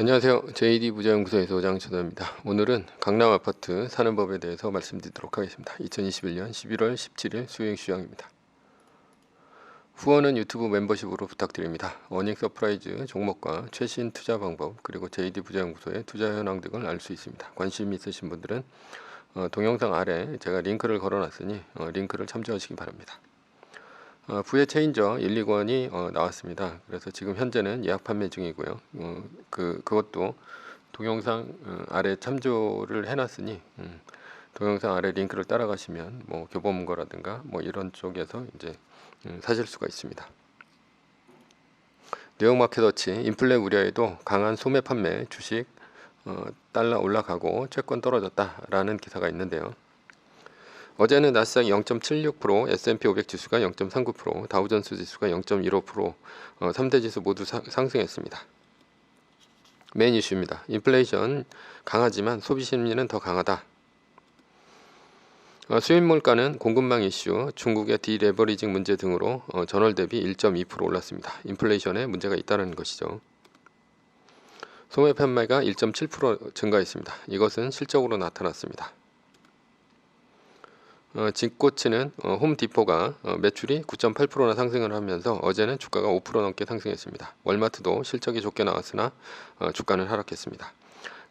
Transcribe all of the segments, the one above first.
안녕하세요. JD 부자연구소의 소장 최도입니다. 오늘은 강남 아파트 사는 법에 대해서 말씀드리도록 하겠습니다. 2021년 11월 17일 수요일 시황입니다. 후원은 유튜브 멤버십으로 부탁드립니다. 어닝 서프라이즈 종목과 최신 투자 방법 그리고 JD 부자연구소의 투자 현황 등을 알 수 있습니다. 관심 있으신 분들은 동영상 아래 제가 링크를 걸어놨으니 링크를 참조하시기 바랍니다. 부의 체인저 1,2권이 나왔습니다. 그래서 지금 현재는 예약 판매 중이고요. 그것도 동영상 아래 참조를 해놨으니 동영상 아래 링크를 따라가시면 뭐 교보문고라든가 뭐 이런 쪽에서 이제 사실 수가 있습니다. 뉴욕마켓워치 인플레 우려에도 강한 소매 판매 주식 달러 올라가고 채권 떨어졌다라는 기사가 있는데요. 어제는 나스닥 0.76%, S&P 500 지수가 0.39%, 다우존스 지수가 0.15%, 3대 지수 모두 상승했습니다. 메인 이슈입니다. 인플레이션 강하지만 소비 심리는 더 강하다. 수입 물가는 공급망 이슈, 중국의 디레버리징 문제 등으로 전월 대비 1.2% 올랐습니다. 인플레이션에 문제가 있다는 것이죠. 소매 판매가 1.7% 증가했습니다. 이것은 실적으로 나타났습니다. 직고치는 홈디포가 매출이 9.8%나 상승을 하면서 어제는 주가가 5% 넘게 상승했습니다. 월마트도 실적이 좋게 나왔으나 주가는 하락했습니다.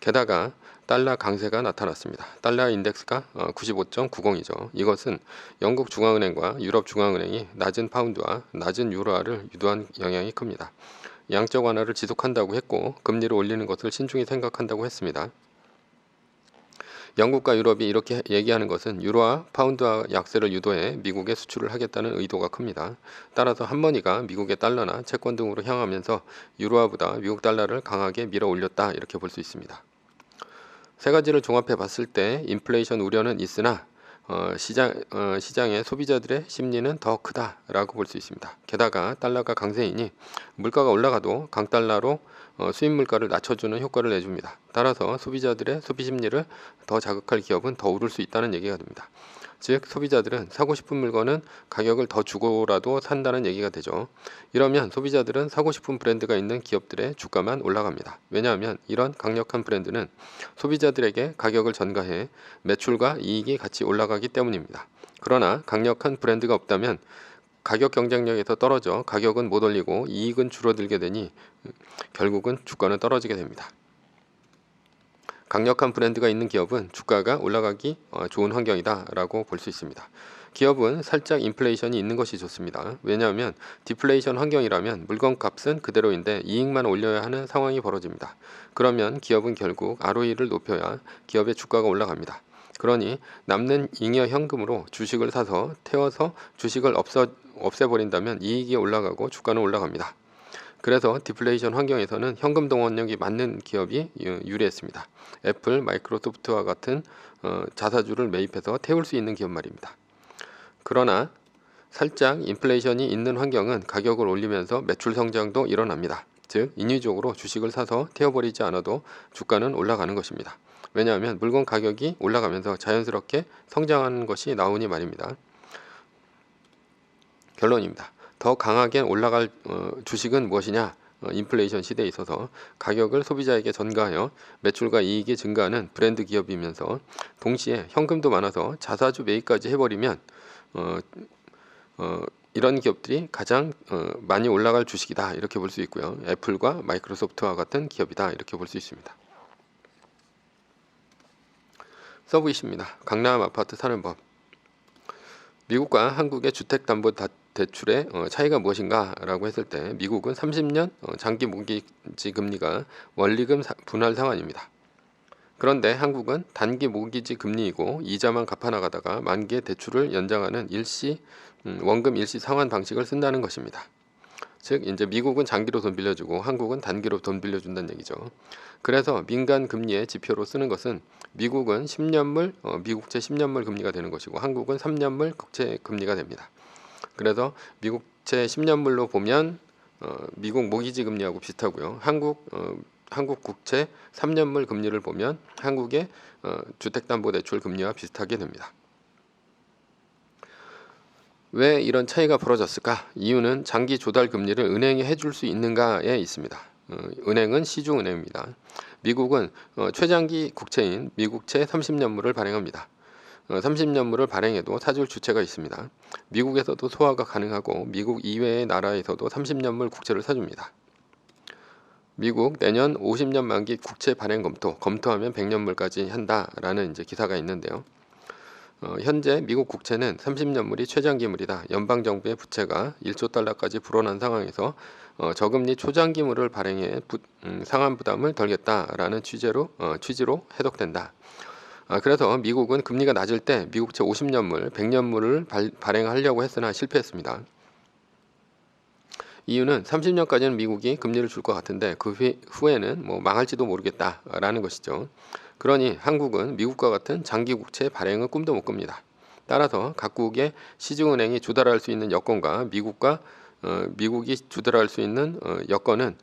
게다가 달러 강세가 나타났습니다. 달러 인덱스가 95.90이죠. 이것은 영국 중앙은행과 유럽 중앙은행이 낮은 파운드와 낮은 유로화를 유도한 영향이 큽니다. 양적 완화를 지속한다고 했고 금리를 올리는 것을 신중히 생각한다고 했습니다. 영국과 유럽이 이렇게 얘기하는 것은 유로와 파운드와 약세를 유도해 미국에 수출을 하겠다는 의도가 큽니다. 따라서 할머니가 미국의 달러나 채권 등으로 향하면서 유로화보다 미국 달러를 강하게 밀어 올렸다 이렇게 볼 수 있습니다. 세 가지를 종합해 봤을 때 인플레이션 우려는 있으나 시장의 소비자들의 심리는 더 크다라고 볼 수 있습니다. 게다가 달러가 강세이니 물가가 올라가도 강달러로 수입 물가를 낮춰주는 효과를 내줍니다. 따라서 소비자들의 소비 심리를 더 자극할 기업은 더 오를 수 있다는 얘기가 됩니다. 즉 소비자들은 사고 싶은 물건은 가격을 더 주고라도 산다는 얘기가 되죠. 이러면 소비자들은 사고 싶은 브랜드가 있는 기업들의 주가만 올라갑니다. 왜냐하면 이런 강력한 브랜드는 소비자들에게 가격을 전가해 매출과 이익이 같이 올라가기 때문입니다. 그러나 강력한 브랜드가 없다면 가격 경쟁력에서 떨어져 가격은 못 올리고 이익은 줄어들게 되니 결국은 주가는 떨어지게 됩니다. 강력한 브랜드가 있는 기업은 주가가 올라가기 좋은 환경이다 라고 볼 수 있습니다. 기업은 살짝 인플레이션이 있는 것이 좋습니다. 왜냐하면 디플레이션 환경이라면 물건 값은 그대로인데 이익만 올려야 하는 상황이 벌어집니다. 그러면 기업은 결국 ROE를 높여야 기업의 주가가 올라갑니다. 그러니 남는 잉여 현금으로 주식을 사서 태워서 주식을 없애버린다면 이익이 올라가고 주가는 올라갑니다. 그래서 디플레이션 환경에서는 현금 동원력이 맞는 기업이 유리했습니다. 애플, 마이크로소프트와 같은 자사주를 매입해서 태울 수 있는 기업 말입니다. 그러나 살짝 인플레이션이 있는 환경은 가격을 올리면서 매출 성장도 일어납니다. 즉 인위적으로 주식을 사서 태워버리지 않아도 주가는 올라가는 것입니다. 왜냐하면 물건 가격이 올라가면서 자연스럽게 성장하는 것이 나오니 말입니다. 결론입니다. 더 강하게 올라갈 주식은 무엇이냐? 인플레이션 시대에 있어서 가격을 소비자에게 전가하여 매출과 이익이 증가하는 브랜드 기업이면서 동시에 현금도 많아서 자사주 매입까지 해버리면 이런 기업들이 가장 많이 올라갈 주식이다 이렇게 볼 수 있고요. 애플과 마이크로소프트와 같은 기업이다 이렇게 볼 수 있습니다. 서브이십니다. 강남 아파트 사는 법. 미국과 한국의 주택담보대출의 차이가 무엇인가 라고 했을 때 미국은 30년 장기 모기지 금리가 원리금 분할 상환입니다. 그런데 한국은 단기 모기지 금리이고 이자만 갚아나가다가 만기의 대출을 연장하는 원금 일시 상환 방식을 쓴다는 것입니다. 즉 이제 미국은 장기로 돈 빌려주고 한국은 단기로 돈 빌려준다는 얘기죠. 그래서 민간 금리의 지표로 쓰는 것은 미국은 10년물 미국채 10년물 금리가 되는 것이고 한국은 3년물 국채 금리가 됩니다. 그래서 미국채 10년물로 보면 미국 모기지 금리하고 비슷하고요. 한국 국채 3년물 금리를 보면 한국의 주택담보대출 금리와 비슷하게 됩니다. 왜 이런 차이가 벌어졌을까? 이유는 장기 조달 금리를 은행이 해줄 수 있는가에 있습니다. 은행은 시중은행입니다. 미국은 최장기 국채인 미국채 30년물을 발행합니다. 30년물을 발행해도 사줄 주체가 있습니다. 미국에서도 소화가 가능하고 미국 이외의 나라에서도 30년물 국채를 사줍니다. 미국 내년 50년 만기 국채 발행 검토하면 100년물까지 한다라는 이제 기사가 있는데요. 현재 미국 국채는 30년물이 최장기물이다. 연방정부의 부채가 1조 달러까지 불어난 상황에서 저금리 초장기물을 발행해 상환 부담을 덜겠다라는 취지로 해석된다. 그래서 미국은 금리가 낮을 때 미국채 50년물, 100년물을 발행하려고 했으나 실패했습니다. 이유는 30년까지는 미국이 금리를 줄 것 같은데 그 후에는 망할지도 모르겠다라는 것이죠. 그러니 한국은 미국과 같은 장기 국채 발행은 꿈도 못 꿉니다. 따라서 각국의 시중은행이 주달할 수 있는 여건과 미국이 주달할 수 있는 여건은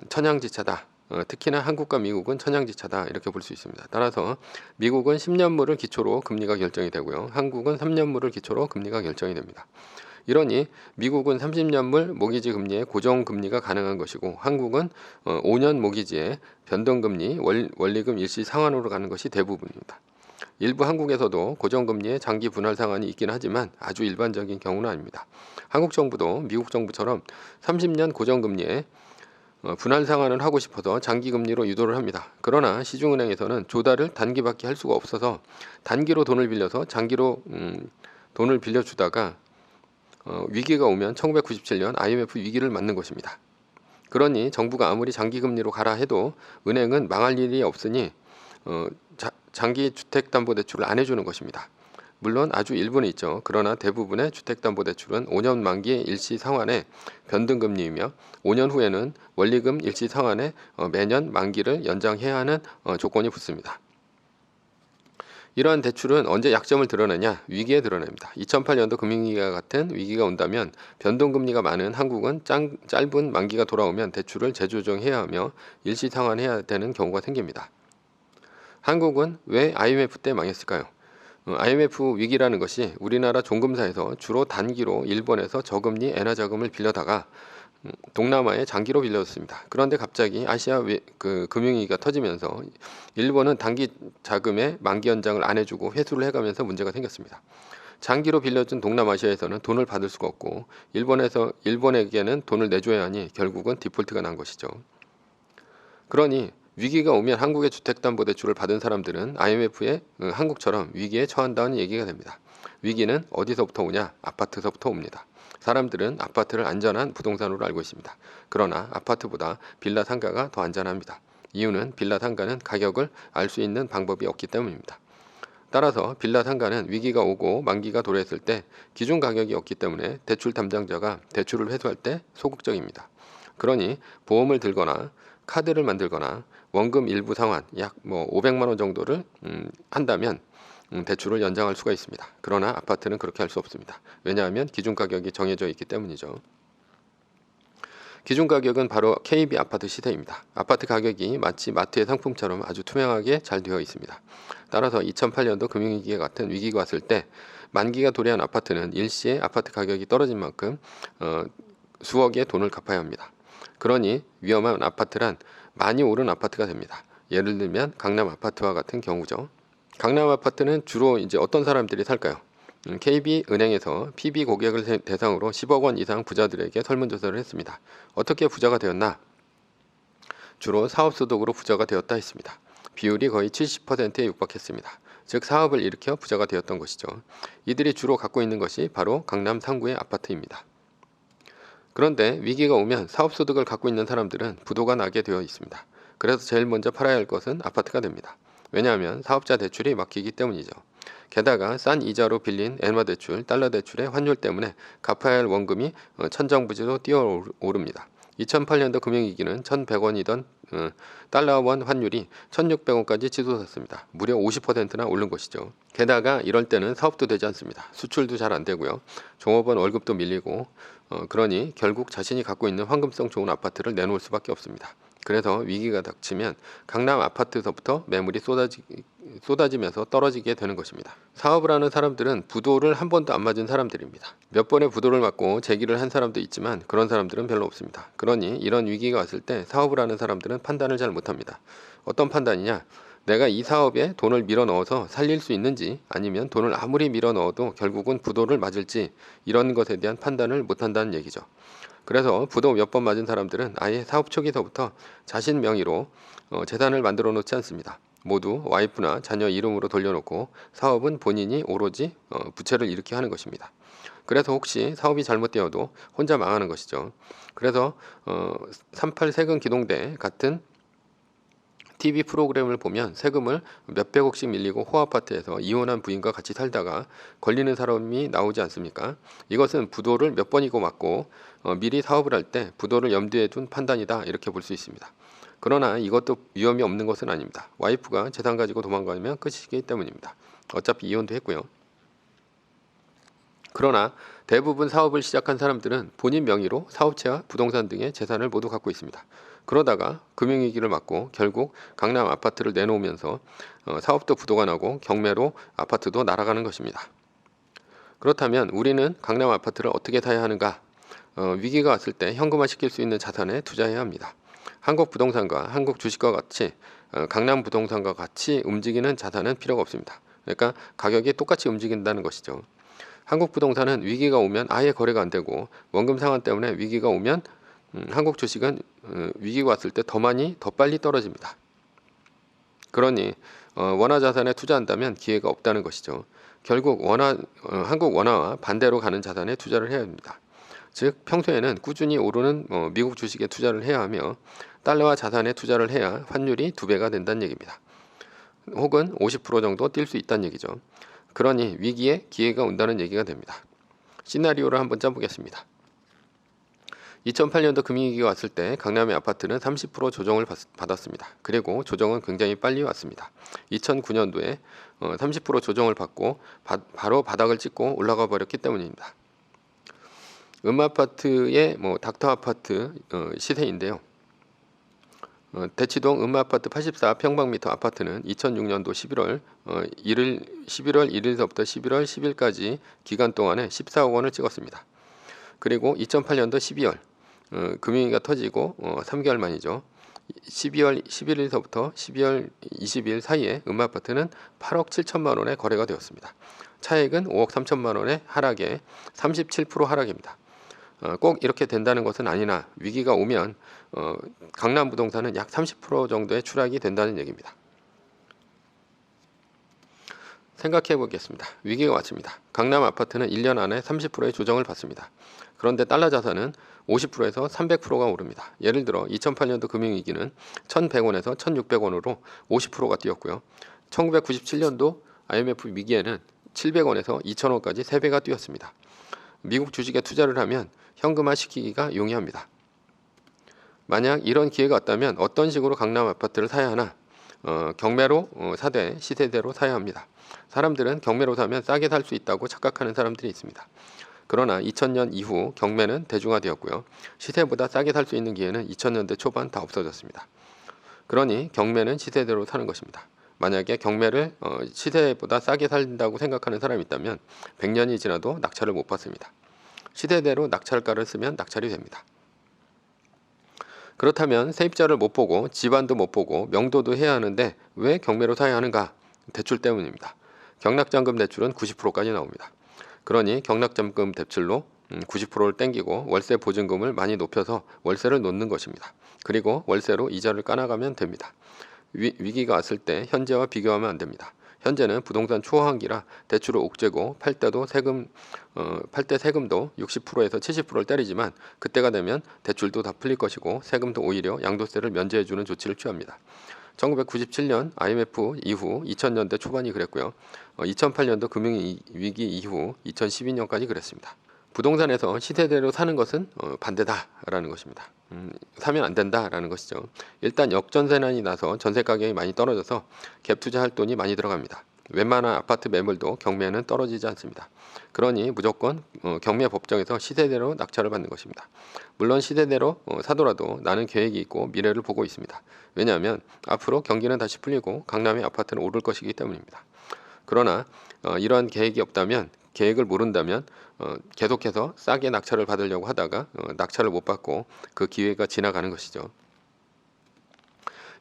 천양지차다. 특히나 한국과 미국은 천양지차다 이렇게 볼 수 있습니다. 따라서 미국은 10년물을 기초로 금리가 결정이 되고요. 한국은 3년물을 기초로 금리가 결정이 됩니다. 이러니 미국은 30년물 모기지 금리에 고정금리가 가능한 것이고 한국은 5년 모기지에 변동금리 원리금 일시 상환으로 가는 것이 대부분입니다. 일부 한국에서도 고정금리에 장기 분할 상환이 있긴 하지만 아주 일반적인 경우는 아닙니다. 한국 정부도 미국 정부처럼 30년 고정금리에 분할 상환을 하고 싶어서 장기금리로 유도를 합니다. 그러나 시중은행에서는 조달을 단기밖에 할 수가 없어서 단기로 돈을 빌려서 장기로 돈을 빌려주다가 위기가 오면 1997년 IMF 위기를 맞는 것입니다. 그러니 정부가 아무리 장기금리로 가라 해도 은행은 망할 일이 없으니 장기 주택담보대출을 안 해주는 것입니다. 물론 아주 일부는 있죠. 그러나 대부분의 주택담보대출은 5년 만기 일시 상환에 변동금리이며 5년 후에는 원리금 일시 상환에 매년 만기를 연장해야 하는 조건이 붙습니다. 이러한 대출은 언제 약점을 드러내냐? 위기에 드러냅니다. 2008년도 금융위기와 같은 위기가 온다면 변동금리가 많은 한국은 짧은 만기가 돌아오면 대출을 재조정해야 하며 일시 상환해야 되는 경우가 생깁니다. 한국은 왜 IMF 때 망했을까요? IMF 위기라는 것이 우리나라 종금사에서 주로 단기로 일본에서 저금리 엔화 자금을 빌려다가 동남아에 장기로 빌려줬습니다. 그런데 갑자기 아시아 금융위기가 터지면서 일본은 단기 자금의 만기 연장을 안 해주고 회수를 해가면서 문제가 생겼습니다. 장기로 빌려준 동남아시아에서는 돈을 받을 수가 없고 일본에게는 돈을 내줘야 하니 결국은 디폴트가 난 것이죠. 그러니 위기가 오면 한국의 주택담보대출을 받은 사람들은 IMF의 한국처럼 위기에 처한다는 얘기가 됩니다. 위기는 어디서부터 오냐? 아파트서부터 옵니다. 사람들은 아파트를 안전한 부동산으로 알고 있습니다. 그러나 아파트보다 빌라 상가가 더 안전합니다. 이유는 빌라 상가는 가격을 알 수 있는 방법이 없기 때문입니다. 따라서 빌라 상가는 위기가 오고 만기가 도래했을 때 기준 가격이 없기 때문에 대출 담당자가 대출을 회수할 때 소극적입니다. 그러니 보험을 들거나 카드를 만들거나 원금 일부 상환 약 500만 원 정도를 한다면 대출을 연장할 수가 있습니다. 그러나 아파트는 그렇게 할 수 없습니다. 왜냐하면 기준 가격이 정해져 있기 때문이죠. 기준 가격은 바로 KB 아파트 시세입니다. 아파트 가격이 마치 마트의 상품처럼 아주 투명하게 잘 되어 있습니다. 따라서 2008년도 금융위기 같은 위기가 왔을 때 만기가 도래한 아파트는 일시에 아파트 가격이 떨어진 만큼 수억의 돈을 갚아야 합니다. 그러니 위험한 아파트란 많이 오른 아파트가 됩니다. 예를 들면 강남 아파트와 같은 경우죠. 강남 아파트는 주로 이제 어떤 사람들이 살까요? KB은행에서 PB 고객을 대상으로 10억 원 이상 부자들에게 설문조사를 했습니다. 어떻게 부자가 되었나? 주로 사업소득으로 부자가 되었다 했습니다. 비율이 거의 70%에 육박했습니다. 즉 사업을 일으켜 부자가 되었던 것이죠. 이들이 주로 갖고 있는 것이 바로 강남 상구의 아파트입니다. 그런데 위기가 오면 사업소득을 갖고 있는 사람들은 부도가 나게 되어 있습니다. 그래서 제일 먼저 팔아야 할 것은 아파트가 됩니다. 왜냐하면 사업자 대출이 막히기 때문이죠. 게다가 싼 이자로 빌린 엔화 대출, 달러 대출의 환율 때문에 갚아야 할 원금이 천정부지로 뛰어오릅니다. 2008년도 금융위기는 1,100원이던 달러원 환율이 1,600원까지 치솟았습니다. 무려 50%나 오른 것이죠. 게다가 이럴 때는 사업도 되지 않습니다. 수출도 잘 안 되고요. 종업원 월급도 밀리고 그러니 결국 자신이 갖고 있는 황금성 좋은 아파트를 내놓을 수밖에 없습니다. 그래서 위기가 닥치면 강남 아파트서부터 매물이 쏟아지면서 떨어지게 되는 것입니다. 사업을 하는 사람들은 부도를 한 번도 안 맞은 사람들입니다. 몇 번의 부도를 맞고 재기를 한 사람도 있지만 그런 사람들은 별로 없습니다. 그러니 이런 위기가 왔을 때 사업을 하는 사람들은 판단을 잘 못합니다. 어떤 판단이냐? 내가 이 사업에 돈을 밀어 넣어서 살릴 수 있는지, 아니면 돈을 아무리 밀어 넣어도 결국은 부도를 맞을지, 이런 것에 대한 판단을 못한다는 얘기죠. 그래서 부도 몇 번 맞은 사람들은 아예 사업 초기서부터 자신 명의로 재산을 만들어 놓지 않습니다. 모두 와이프나 자녀 이름으로 돌려놓고 사업은 본인이 오로지 부채를 일으켜 하는 것입니다. 그래서 혹시 사업이 잘못되어도 혼자 망하는 것이죠. 그래서 38 세금 기동대 같은 TV 프로그램을 보면 세금을 몇백억씩 밀리고 호아파트에서 이혼한 부인과 같이 살다가 걸리는 사람이 나오지 않습니까? 이것은 부도를 몇 번이고 맞고 미리 사업을 할 때 부도를 염두에 둔 판단이다, 이렇게 볼 수 있습니다. 그러나 이것도 위험이 없는 것은 아닙니다. 와이프가 재산 가지고 도망가면 끝이기 때문입니다. 어차피 이혼도 했고요. 그러나 대부분 사업을 시작한 사람들은 본인 명의로 사업체와 부동산 등의 재산을 모두 갖고 있습니다. 그러다가 금융위기를 맞고 결국 강남 아파트를 내놓으면서 사업도 부도가 나고 경매로 아파트도 날아가는 것입니다. 그렇다면 우리는 강남 아파트를 어떻게 사야 하는가? 위기가 왔을 때 현금화 시킬 수 있는 자산에 투자해야 합니다. 한국 부동산과 한국 주식과 같이 강남 부동산과 같이 움직이는 자산은 필요가 없습니다. 그러니까 가격이 똑같이 움직인다는 것이죠. 한국 부동산은 위기가 오면 아예 거래가 안 되고, 원금 상환 때문에 위기가 오면 한국 주식은 위기가 왔을 때 더 빨리 떨어집니다. 그러니 원화 자산에 투자한다면 기회가 없다는 것이죠. 결국 한국 원화와 반대로 가는 자산에 투자를 해야 합니다. 즉 평소에는 꾸준히 오르는 미국 주식에 투자를 해야 하며, 달러와 자산에 투자를 해야 환율이 2배가 된다는 얘기입니다. 혹은 50% 정도 뛸 수 있다는 얘기죠. 그러니 위기에 기회가 온다는 얘기가 됩니다. 시나리오를 한번 짜보겠습니다. 2008년도 금융위기가 왔을 때 강남의 아파트는 30% 조정을 받았습니다. 그리고 조정은 굉장히 빨리 왔습니다. 2009년도에 30% 조정을 받고 바로 바닥을 찍고 올라가 버렸기 때문입니다. 음아파트의 닥터아파트 시세인데요. 대치동 음아파트 84평방미터 아파트는 2006년도 11월 1일서부터 11월 10일까지 기간 동안에 14억 원을 찍었습니다. 그리고 2008년도 12월 금융위기가 터지고 3개월 만이죠. 12월 11일서부터 12월 20일 사이에 음아파트는 8억 7천만 원에 거래가 되었습니다. 차액은 5억 3천만 원의 하락에 37% 하락입니다. 꼭 이렇게 된다는 것은 아니나 위기가 오면 강남 부동산은 약 30% 정도의 추락이 된다는 얘기입니다. 생각해 보겠습니다. 위기가 왔습니다. 강남 아파트는 1년 안에 30%의 조정을 받습니다. 그런데 달러 자산은 50%에서 300%가 오릅니다. 예를 들어 2008년도 금융위기는 1,100원에서 1,600원으로 50%가 뛰었고요. 1997년도 IMF 위기에는 700원에서 2,000원까지 3배가 뛰었습니다. 미국 주식에 투자를 하면 현금화 시키기가 용이합니다. 만약 이런 기회가 왔다면 어떤 식으로 강남 아파트를 사야 하나? 경매로 사되 시세대로 사야 합니다. 사람들은 경매로 사면 싸게 살 수 있다고 착각하는 사람들이 있습니다. 그러나 2000년 이후 경매는 대중화되었고요. 시세보다 싸게 살 수 있는 기회는 2000년대 초반 다 없어졌습니다. 그러니 경매는 시세대로 사는 것입니다. 만약에 경매를 시세보다 싸게 산다고 생각하는 사람이 있다면 100년이 지나도 낙찰을 못 받습니다. 시세대로 낙찰가를 쓰면 낙찰이 됩니다. 그렇다면 세입자를 못 보고 집안도 못 보고 명도도 해야 하는데 왜 경매로 사야 하는가? 대출 때문입니다. 경락잔금 대출은 90%까지 나옵니다. 그러니 경락잔금 대출로 90%를 땡기고 월세 보증금을 많이 높여서 월세를 놓는 것입니다. 그리고 월세로 이자를 까나가면 됩니다. 위기가 왔을 때 현재와 비교하면 안 됩니다. 현재는 부동산 초호황기라 대출을 옥죄고 팔 때 세금도 60%에서 70%를 때리지만, 그때가 되면 대출도 다 풀릴 것이고 세금도 오히려 양도세를 면제해주는 조치를 취합니다. 1997년 IMF 이후 2000년대 초반이 그랬고요. 2008년도 금융위기 이후 2012년까지 그랬습니다. 부동산에서 시세대로 사는 것은 반대다라는 것입니다. 사면 안 된다라는 것이죠. 일단 역전세난이 나서 전세 가격이 많이 떨어져서 갭 투자할 돈이 많이 들어갑니다. 웬만한 아파트 매물도 경매는 떨어지지 않습니다. 그러니 무조건 경매 법정에서 시세대로 낙찰을 받는 것입니다. 물론 시세대로 사더라도 나는 계획이 있고 미래를 보고 있습니다. 왜냐하면 앞으로 경기는 다시 풀리고 강남의 아파트는 오를 것이기 때문입니다. 그러나 이러한 계획이 없다면, 계획을 모른다면 계속해서 싸게 낙찰을 받으려고 하다가 낙찰을 못 받고 그 기회가 지나가는 것이죠.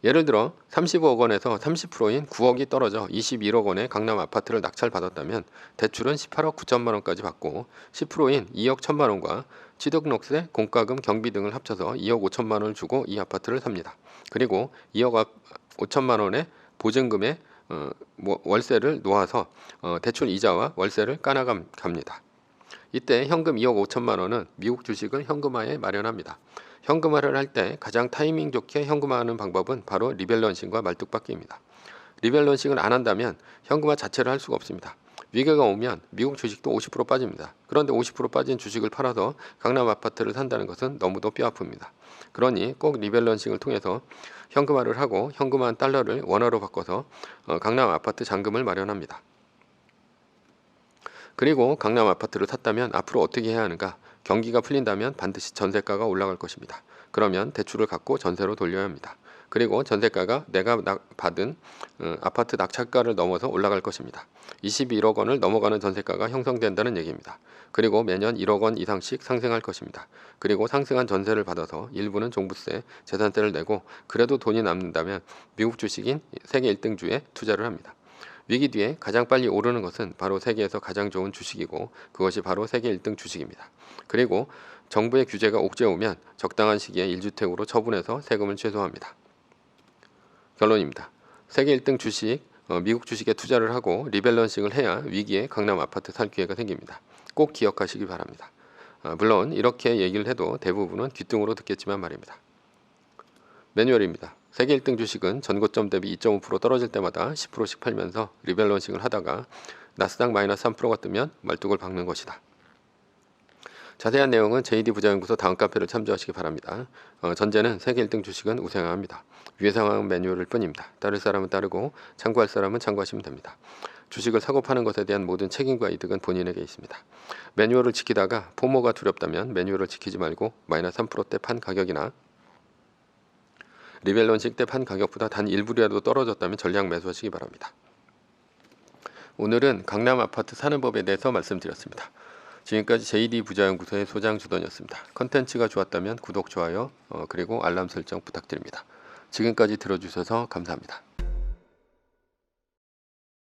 예를 들어 35억 원에서 30%인 9억이 떨어져 21억 원의 강남 아파트를 낙찰받았다면 대출은 18억 9천만 원까지 받고 10%인 2억 1천만 원과 취득록세, 공과금, 경비 등을 합쳐서 2억 5천만 원을 주고 이 아파트를 삽니다. 그리고 2억 5천만 원의 보증금에 월세를 놓아서 대출 이자와 월세를 까나갑니다. 이때 현금 2억 5천만 원은 미국 주식을 현금화에 마련합니다. 현금화를 할 때 가장 타이밍 좋게 현금화하는 방법은 바로 리밸런싱과 말뚝박기입니다. 리밸런싱을 안 한다면 현금화 자체를 할 수가 없습니다. 위기가 오면 미국 주식도 50% 빠집니다. 그런데 50% 빠진 주식을 팔아서 강남 아파트를 산다는 것은 너무도 뼈아픕니다. 그러니 꼭 리밸런싱을 통해서 현금화를 하고 현금화한 달러를 원화로 바꿔서 강남 아파트 잔금을 마련합니다. 그리고 강남 아파트를 샀다면 앞으로 어떻게 해야 하는가? 경기가 풀린다면 반드시 전세가가 올라갈 것입니다. 그러면 대출을 갚고 전세로 돌려야 합니다. 그리고 전세가가 내가 받은 아파트 낙찰가를 넘어서 올라갈 것입니다. 21억 원을 넘어가는 전세가가 형성된다는 얘기입니다. 그리고 매년 1억 원 이상씩 상승할 것입니다. 그리고 상승한 전세를 받아서 일부는 종부세, 재산세를 내고 그래도 돈이 남는다면 미국 주식인 세계 1등주에 투자를 합니다. 위기 뒤에 가장 빨리 오르는 것은 바로 세계에서 가장 좋은 주식이고 그것이 바로 세계 1등 주식입니다. 그리고 정부의 규제가 옥죄오면 적당한 시기에 1주택으로 처분해서 세금을 최소화합니다. 결론입니다. 세계 1등 주식, 미국 주식에 투자를 하고 리밸런싱을 해야 위기에 강남 아파트 살 기회가 생깁니다. 꼭 기억하시기 바랍니다. 물론 이렇게 얘기를 해도 대부분은 귓등으로 듣겠지만 말입니다. 매뉴얼입니다. 세계 1등 주식은 전고점 대비 2.5% 떨어질 때마다 10%씩 팔면서 리밸런싱을 하다가 나스닥 마이너스 3%가 뜨면 말뚝을 박는 것이다. 자세한 내용은 JD 부자연구소 다음 카페를 참조하시기 바랍니다. 전제는 세계 1등 주식은 우상향합니다. 위의 상황은 매뉴얼일 뿐입니다. 따를 사람은 따르고 참고할 사람은 참고하시면 됩니다. 주식을 사고 파는 것에 대한 모든 책임과 이득은 본인에게 있습니다. 매뉴얼을 지키다가 포모가 두렵다면 매뉴얼을 지키지 말고 마이너스 3%대 판 가격이나 리밸런싱 때 판 가격보다 단 1불이라도 떨어졌다면 전량 매수하시기 바랍니다. 오늘은 강남 아파트 사는 법에 대해서 말씀드렸습니다. 지금까지 JD 부자연구소의 소장 주던이었습니다. 컨텐츠가 좋았다면 구독, 좋아요, 그리고 알람 설정 부탁드립니다. 지금까지 들어주셔서 감사합니다.